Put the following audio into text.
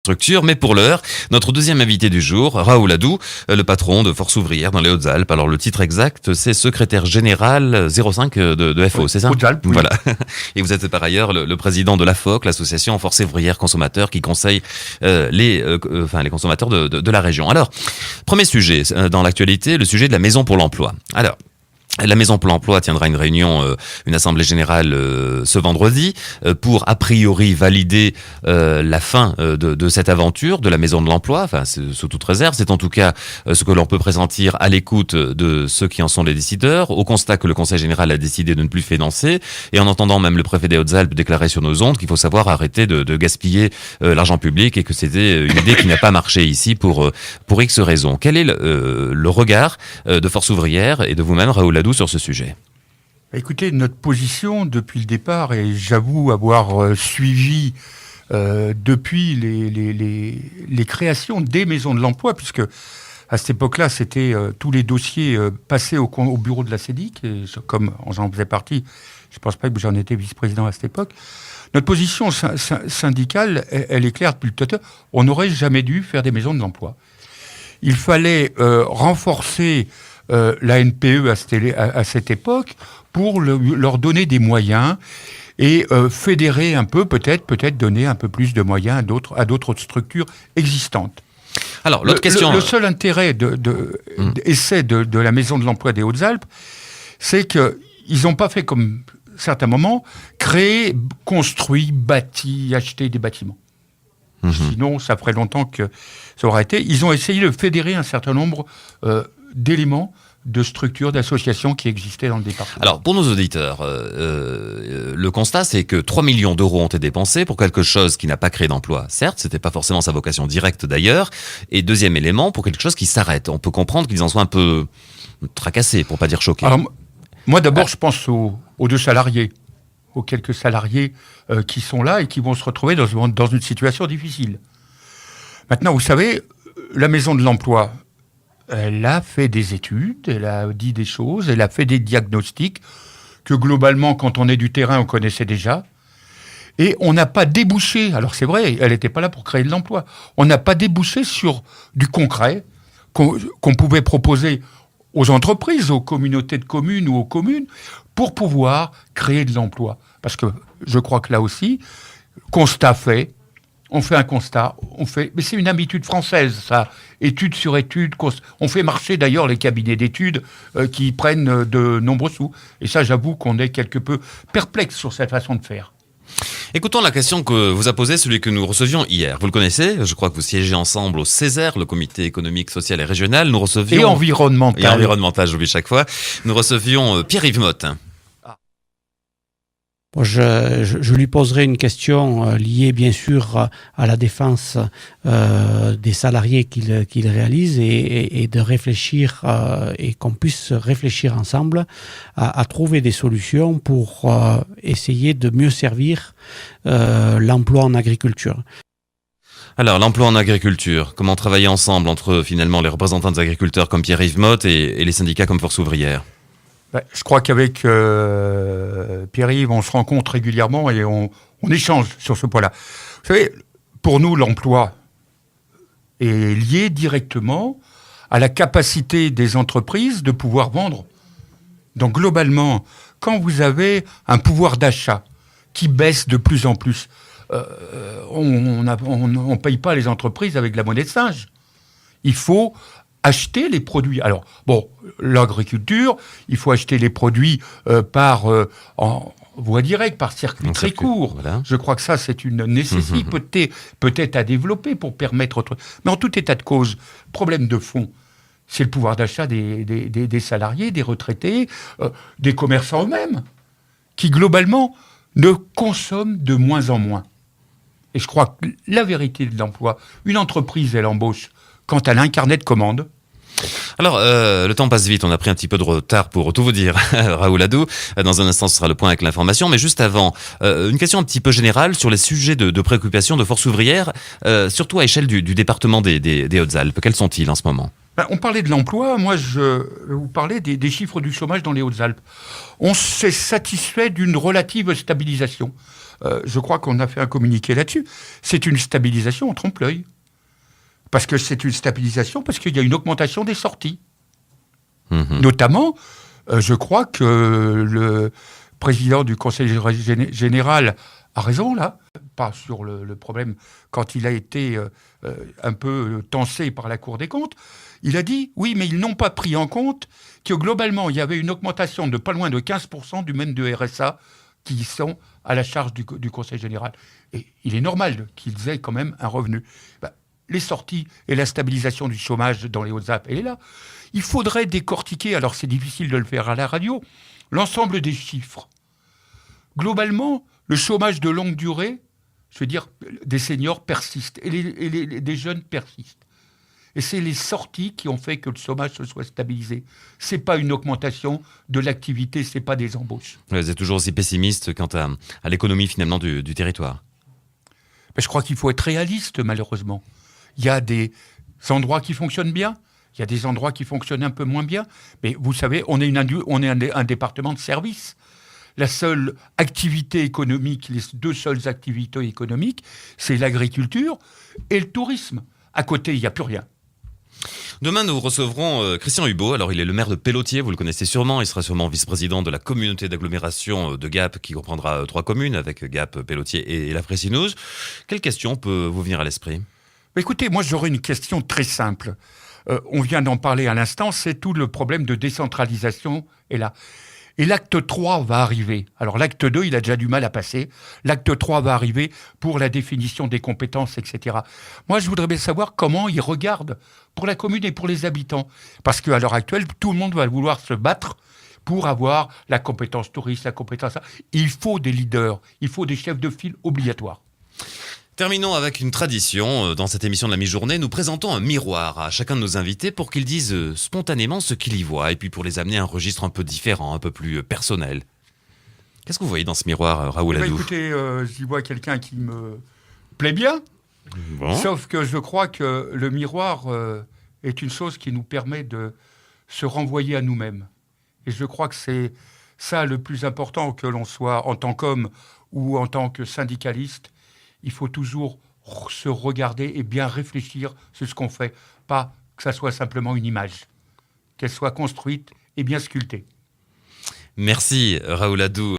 Structure, mais pour l'heure, notre deuxième invité du jour, Raoul Adou, le patron de Force Ouvrière dans les Hautes-Alpes. Alors le titre exact, c'est secrétaire général 05 de FO, c'est ça? Hautes-Alpes, oui. Voilà. Et vous êtes par ailleurs le président de l'AFOC, l'association Force Ouvrière Consommateurs, qui conseille les consommateurs de la région. Alors, premier sujet dans l'actualité, le sujet de la Maison pour l'Emploi. Alors, la Maison pour l'Emploi tiendra une réunion, une assemblée générale ce vendredi pour a priori valider la fin de cette aventure de la Maison de l'Emploi. Enfin, sous toute réserve, c'est en tout cas ce que l'on peut pressentir à l'écoute de ceux qui en sont les décideurs, au constat que le Conseil général a décidé de ne plus financer, et en entendant même le préfet des Hautes-Alpes déclarer sur nos ondes qu'il faut savoir arrêter de gaspiller l'argent public et que c'était une idée qui n'a pas marché ici pour X raisons. Quel est le regard de Force Ouvrière et de vous-même, Raoul Adou, sur ce sujet? Écoutez, notre position depuis le départ, et j'avoue avoir suivi depuis les créations des maisons de l'emploi, puisque à cette époque-là, c'était tous les dossiers passés au bureau de la CEDIC, et comme j'en faisais partie, je ne pense pas que j'en étais vice-président à cette époque. Notre position syndicale, elle est claire depuis le tout. On n'aurait jamais dû faire des maisons de l'emploi. Il fallait renforcer la NPE à cette époque pour leur donner des moyens et fédérer un peu, peut-être donner un peu plus de moyens à d'autres structures existantes. Alors, l'autre question... Le seul intérêt d'essai de la Maison de l'Emploi des Hautes-Alpes, c'est qu'ils n'ont pas fait comme certains moments, créer, construit, bâti, acheter des bâtiments. Sinon, ça ferait longtemps que ça aurait été. Ils ont essayé de fédérer un certain nombre d'éléments, de structures, d'associations qui existaient dans le département. Alors, pour nos auditeurs, le constat, c'est que 3 millions d'euros ont été dépensés pour quelque chose qui n'a pas créé d'emploi. Certes, c'était pas forcément sa vocation directe d'ailleurs. Et deuxième élément, pour quelque chose qui s'arrête. On peut comprendre qu'ils en soient un peu tracassés, pour pas dire choqués. Alors, moi, d'abord, je pense aux deux salariés, aux quelques salariés qui sont là et qui vont se retrouver dans une situation difficile. Maintenant, vous savez, la Maison de l'Emploi, elle a fait des études, elle a dit des choses, elle a fait des diagnostics que globalement, quand on est du terrain, on connaissait déjà. Et on n'a pas débouché, alors c'est vrai, elle n'était pas là pour créer de l'emploi, on n'a pas débouché sur du concret qu'on pouvait proposer aux entreprises, aux communautés de communes ou aux communes, pour pouvoir créer de l'emploi. Parce que je crois que là aussi, constat fait, on fait un constat, mais c'est une habitude française, ça, étude sur étude, on fait marcher d'ailleurs les cabinets d'études qui prennent de nombreux sous. Et ça, j'avoue qu'on est quelque peu perplexe sur cette façon de faire. Écoutons la question que vous a posée celui que nous recevions hier. Vous le connaissez, je crois que vous siégez ensemble au Césaire, le comité économique, social et régional. Nous recevions... Et environnemental. Et environnemental, j'oublie chaque fois. Nous recevions Pierre-Yves Motte. Je lui poserai une question liée bien sûr à la défense des salariés qu'il réalise et de réfléchir et qu'on puisse réfléchir ensemble à trouver des solutions pour essayer de mieux servir l'emploi en agriculture. Alors, l'emploi en agriculture, comment travailler ensemble entre finalement les représentants des agriculteurs comme Pierre-Yves Motte et les syndicats comme Force Ouvrière? Je crois qu'avec Pierre-Yves, on se rencontre régulièrement et on échange sur ce point-là. Vous savez, pour nous, l'emploi est lié directement à la capacité des entreprises de pouvoir vendre. Donc globalement, quand vous avez un pouvoir d'achat qui baisse de plus en plus, on ne paye pas les entreprises avec de la monnaie de singe. Il faut acheter les produits. Alors, bon, l'agriculture, il faut acheter les produits en voie directe, par circuit très court. Voilà. Je crois que ça, c'est une nécessité peut-être à développer pour permettre... Mais en tout état de cause, problème de fond, c'est le pouvoir d'achat des salariés, des retraités, des commerçants eux-mêmes, qui globalement ne consomment de moins en moins. Et je crois que la vérité de l'emploi, une entreprise, elle embauche quand elle a un carnet de commandes. Alors, le temps passe vite, on a pris un petit peu de retard pour tout vous dire, Raoul Adou. Dans un instant, ce sera le point avec l'information. Mais juste avant, une question un petit peu générale sur les sujets de préoccupation de Force Ouvrière, surtout à échelle du département des Hautes-Alpes. Quels sont-ils en ce moment ? On parlait de l'emploi, moi je vais vous parler des chiffres du chômage dans les Hautes-Alpes. On s'est satisfait d'une relative stabilisation. je crois qu'on a fait un communiqué là-dessus. C'est une stabilisation en trompe-l'œil. Parce que c'est une stabilisation, parce qu'il y a une augmentation des sorties. Notamment, je crois que le président du Conseil général a raison, là. Pas sur le problème, quand il a été un peu tensé par la Cour des comptes. Il a dit, oui, mais ils n'ont pas pris en compte que globalement, il y avait une augmentation de pas loin de 15% du même de RSA qui sont à la charge du Conseil général. Et il est normal qu'ils aient quand même un revenu. Les sorties et la stabilisation du chômage dans les Hautes-Alpes, elle est là. Il faudrait décortiquer, alors c'est difficile de le faire à la radio, l'ensemble des chiffres. Globalement, le chômage de longue durée, je veux dire, des seniors persiste et des jeunes persistent. Et c'est les sorties qui ont fait que le chômage se soit stabilisé. C'est pas une augmentation de l'activité, c'est pas des embauches. Vous êtes toujours aussi pessimiste quant à l'économie finalement du territoire. Je crois qu'il faut être réaliste, malheureusement. Il y a des endroits qui fonctionnent bien, il y a des endroits qui fonctionnent un peu moins bien. Mais vous savez, on est un département de services. La seule activité économique, les deux seules activités économiques, c'est l'agriculture et le tourisme. À côté, il n'y a plus rien. Demain, nous recevrons Christian Hubaut. Alors, il est le maire de Pellotier, vous le connaissez sûrement. Il sera sûrement vice-président de la communauté d'agglomération de Gap, qui comprendra 3 communes, avec Gap, Pellotier et la Fraissineuse. Quelle question peut vous venir à l'esprit ? Écoutez, moi, j'aurais une question très simple. On vient d'en parler à l'instant, c'est tout le problème de décentralisation est là. Et l'acte 3 va arriver. Alors l'acte 2, il a déjà du mal à passer. L'acte 3 va arriver pour la définition des compétences, etc. Moi, je voudrais bien savoir comment ils regardent pour la commune et pour les habitants. Parce qu'à l'heure actuelle, tout le monde va vouloir se battre pour avoir la compétence touriste, la compétence... Il faut des leaders, il faut des chefs de file obligatoires. Terminons avec une tradition. Dans cette émission de la mi-journée, nous présentons un miroir à chacun de nos invités pour qu'ils disent spontanément ce qu'ils y voient et puis pour les amener à un registre un peu différent, un peu plus personnel. Qu'est-ce que vous voyez dans ce miroir, Raoul Adou ? Écoutez, j'y vois quelqu'un qui me plaît bien, bon. Sauf que je crois que le miroir est une chose qui nous permet de se renvoyer à nous-mêmes. Et je crois que c'est ça le plus important, que l'on soit en tant qu'homme ou en tant que syndicaliste. Il faut toujours se regarder et bien réfléchir sur ce qu'on fait. Pas que ça soit simplement une image, qu'elle soit construite et bien sculptée. Merci Raoul Adou.